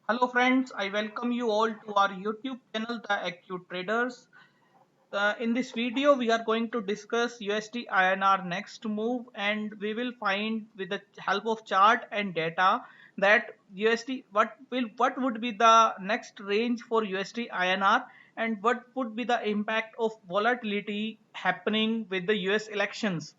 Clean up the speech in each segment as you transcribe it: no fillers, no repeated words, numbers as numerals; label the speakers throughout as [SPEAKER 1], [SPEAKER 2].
[SPEAKER 1] Hello friends, I welcome you all to our YouTube channel, The Acute Traders. In this video, we are going to discuss USD INR next move, and we will find with the help of chart and data that USD what would be the next range for USD INR and what would be the impact of volatility happening with the US elections.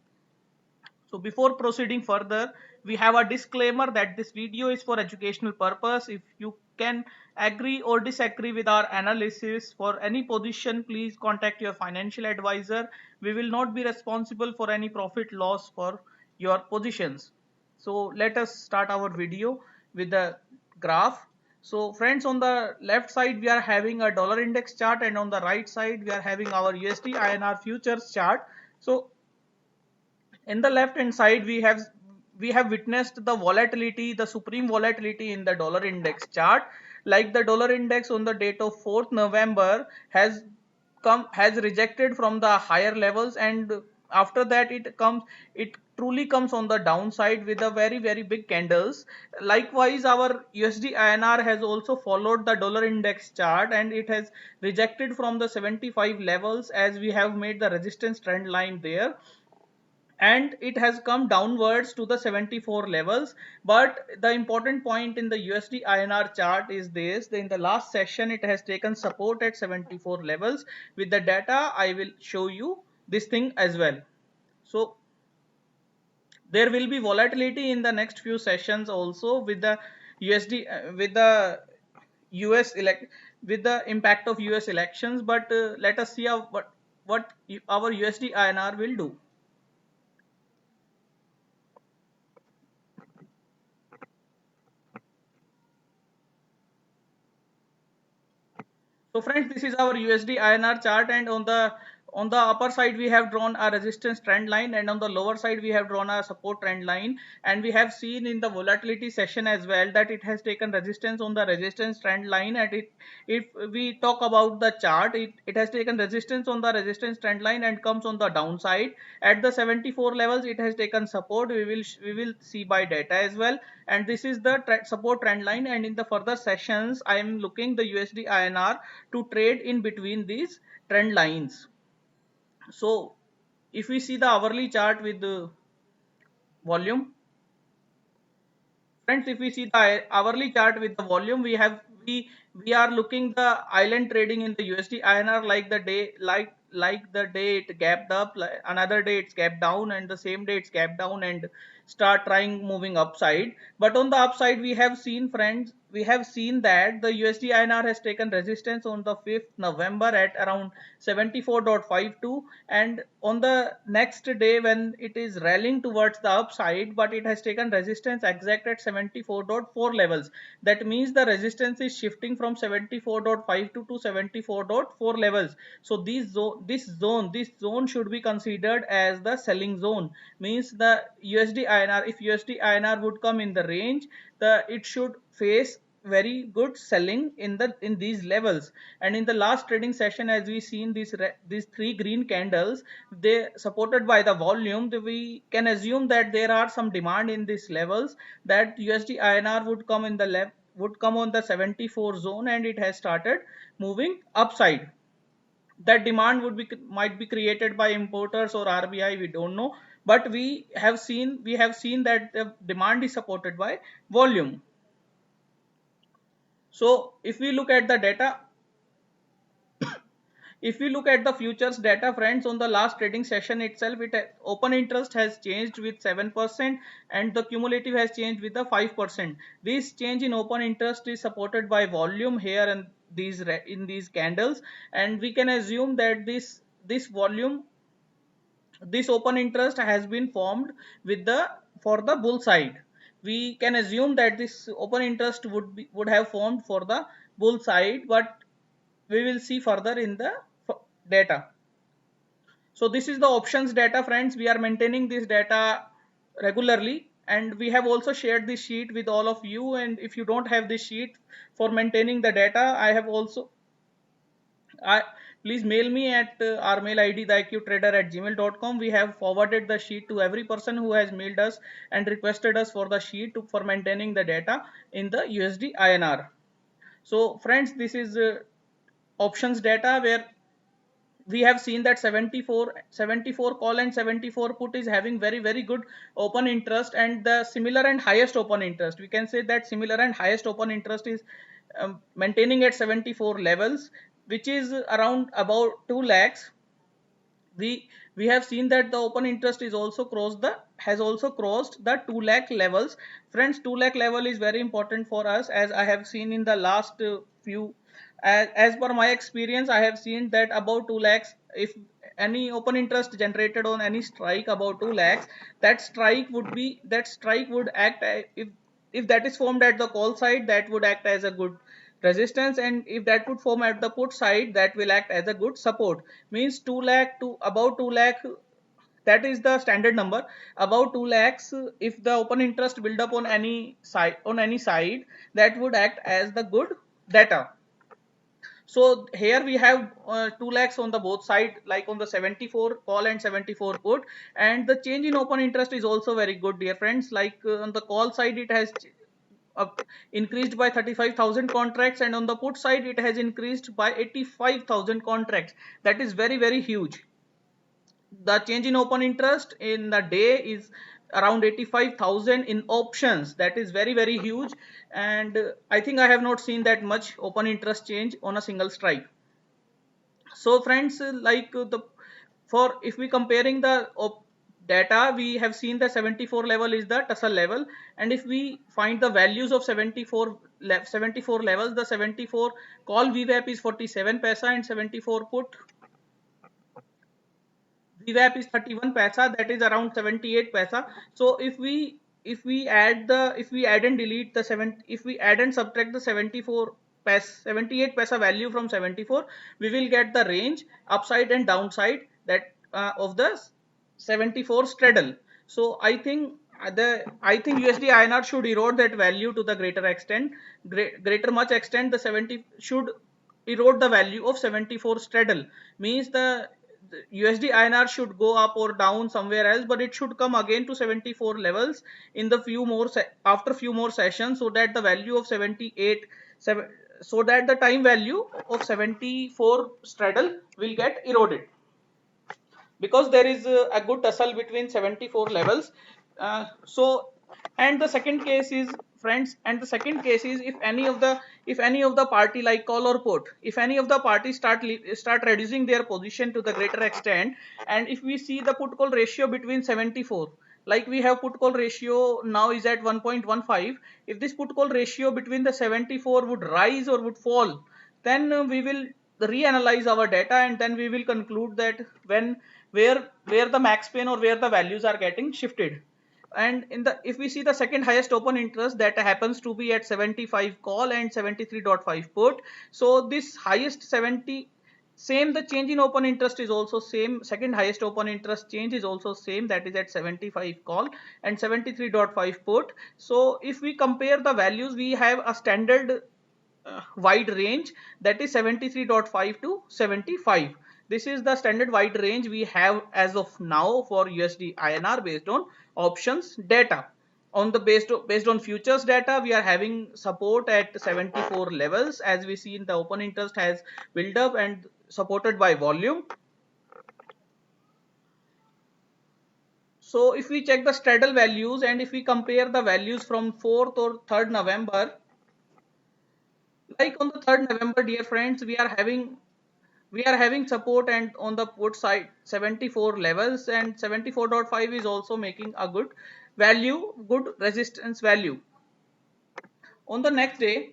[SPEAKER 1] So before proceeding further, we have a disclaimer that this video is for educational purpose. If you can agree or disagree with our analysis for any position, please contact your financial advisor. We will not be responsible for any profit loss for your positions. So let us start our video with the graph. So friends, on the left side we are having a dollar index chart, and on the right side we are having our USD INR futures chart. So in the left hand side we have witnessed the volatility, the supreme volatility in the dollar index chart. Like the dollar index on the date of 4th November has rejected from the higher levels, and after that it truly comes on the downside with a very big candles. Likewise, our USD INR has also followed the dollar index chart, and it has rejected from the 75 levels as we have made the resistance trend line there, and it has come downwards to the 74 levels. But the important point in the USD INR chart is this: in the last session it has taken support at 74 levels. With the data I will show you this thing as well. So there will be volatility in the next few sessions also with the USD with the US elect with the impact of US elections. But let us see how, what our USD INR will do. So friends, this is our USD INR chart, and on the upper side we have drawn a resistance trend line, and on the lower side we have drawn a support trend line. And we have seen in the volatility session as well that it has taken resistance on the resistance trend line. And if we talk about the chart, it has taken resistance on the resistance trend line and comes on the downside at the 74 levels. It has taken support. We will see by data as well. And this is the support trend line, and in the further sessions I am looking the USD INR to trade in between these trend lines. So if we see the hourly chart with the volume, friends, if we see the hourly chart with the volume, we are looking the island trading in the USD INR, like the day like the day it gapped up, like another day it's gapped down, and the same day it's gapped down and start trying moving upside. But on the upside we have seen, friends, we have seen that the USD INR has taken resistance on the 5th November at around 74.52, and on the next day when it is rallying towards the upside, but it has taken resistance exact at 74.4 levels. That means the resistance is shifting from 74.52 to 74.4 levels. So this zone should be considered as the selling zone. Means the USD INR, if USD INR would come in the range, it should face very good selling in these levels. And in the last trading session, as we seen these three green candles, they supported by the volume, we can assume that there are some demand in these levels, that USD INR would come in the left would come on the 74 zone, and it has started moving upside. That demand might be created by importers or RBI, we don't know. But we have seen that the demand is supported by volume. So if we look at the data, if we look at the futures data, friends, on the last trading session itself, open interest has changed with 7%, and the cumulative has changed with the 5%. This change in open interest is supported by volume here and these candles, and we can assume that this open interest has been formed with the for the bull side. We can assume that this open interest would have formed for the bull side, but we will see further in the data. So this is the options data, friends. We are maintaining this data regularly, and we have also shared this sheet with all of you. And if you don't have this sheet for maintaining the data, I please mail me at our mail ID, theiqtrader@gmail.com. We have forwarded the sheet to every person who has mailed us and requested us for the sheet for maintaining the data in the USD INR. So friends, this is options data where we have seen that 74 call and 74 put is having very good open interest, and the similar and highest open interest, we can say that similar and highest open interest is maintaining at 74 levels, which is around about 2 lakhs. We have seen that the open interest is also crossed the has also crossed the 2 lakh levels. Friends, 2 lakh level is very important for us, as I have seen in the last few, as per my experience I have seen that about 2 lakhs, if any open interest generated on any strike about 2 lakhs, that strike would act if that is formed at the call side, that would act as a good resistance, and if that would form at the put side, that will act as a good support. Means 2 lakh to about 2 lakh, that is the standard number. About 2 lakhs, if the open interest build up on any side, that would act as the good data. So here we have 2 lakhs on the both side, like on the 74 call and 74 put, and the change in open interest is also very good, dear friends. Like on the call side it has increased by 35,000 contracts, and on the put side it has increased by 85,000 contracts. That is very huge. The change in open interest in the day is around 85,000 in options. That is very huge, and I think I have not seen that much open interest change on a single strike. So friends, like the for if we comparing the data, we have seen the 74 level is the tussle level, and if we find the values of 74 levels, the 74 call VWAP is 47 paisa and 74 put VWAP is 31 paisa, that is around 78 paisa. So if we add and delete the 7, if we add and subtract the 78 paisa value from 74, we will get the range upside and downside that of the 74 straddle. So I think USD INR should erode that value to the greater extent, greater much extent. The 70 should erode the value of 74 straddle. Means the USD INR should go up or down somewhere else, but it should come again to 74 levels in the after few more sessions, so that the value of 78 so that the time value of 74 straddle will get eroded, because there is a good tussle between 74 levels. So and the second case is, friends, and the second case is, if any of the party, like call or put, if any of the parties start reducing their position to the greater extent, and if we see the put call ratio between 74, like we have put call ratio now is at 1.15, if this put call ratio between the 74 would rise or would fall, then we will reanalyze our data, and then we will conclude that where the max pain or where the values are getting shifted. And in the if we see the second highest open interest, that happens to be at 75 call and 73.5 put. So this highest 70, same, the change in open interest is also same, second highest open interest change is also same, that is at 75 call and 73.5 put. So if we compare the values, we have a standard wide range, that is 73.5 to 75. This is the standard wide range we have as of now for USD INR based on options data. On the based on futures data, we are having support at 74 levels, as we see in the open interest has built up and supported by volume. So if we check the straddle values, and if we compare the values from 4th or 3rd November, like on the 3rd November, dear friends, we are having support and on the put side 74 levels, and 74.5 is also making a good value, good resistance value. On the next day,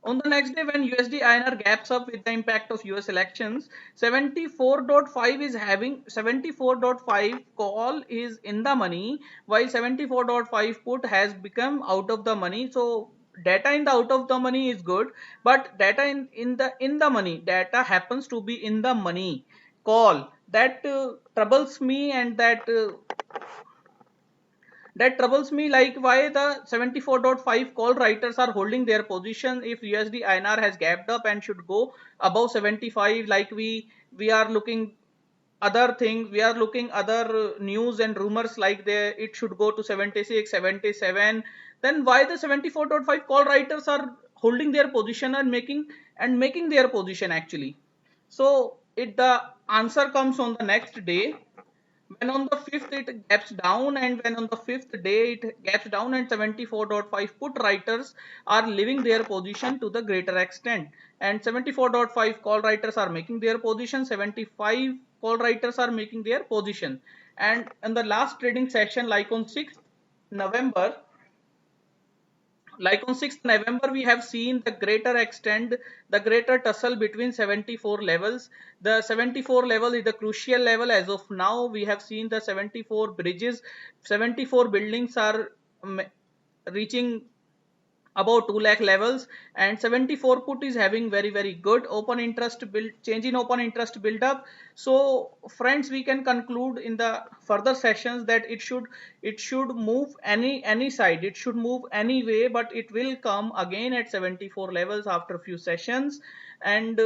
[SPEAKER 1] when USD INR gaps up with the impact of US elections, 74.5 is having 74.5 call is in the money, while 74.5 put has become out of the money. So data in the out of the money is good, but data in the money, data happens to be in the money call, that troubles me, and that troubles me, like why the 74.5 call writers are holding their position if USD INR has gapped up and should go above 75, like we are looking other thing, we are looking other news and rumors like there it should go to 76, 77. Then why the 74.5 call writers are holding their position and making their position actually? So it the answer comes on the next day, when on the fifth it gaps down, and when on the fifth day it gaps down, and 74.5 put writers are leaving their position to the greater extent, and 74.5 call writers are making their position, 75 call writers are making their position. And in the last trading session, like on 6th November, like on 6th November, we have seen the greater extent, the greater tussle between 74 levels. The 74 level is the crucial level as of now. We have seen the 74 bridges, 74 buildings are reaching about 2 lakh levels, and 74 put is having very good open interest build, change in open interest build up. So friends, we can conclude in the further sessions that it should move any side, it should move any way, but it will come again at 74 levels after few sessions, and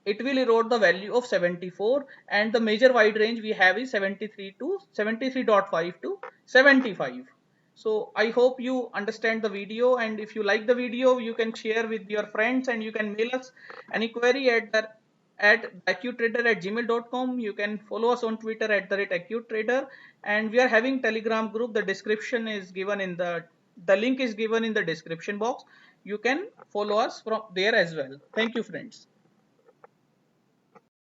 [SPEAKER 1] it will erode the value of 74, and the major wide range we have is 73 to 73.5 to 75. So I hope you understand the video, and if you like the video, you can share with your friends, and you can mail us any query at acutrader@gmail.com. You can follow us on Twitter at @acutrader, and we are having Telegram group. The link is given in the description box. You can follow us from there as well. Thank you, friends.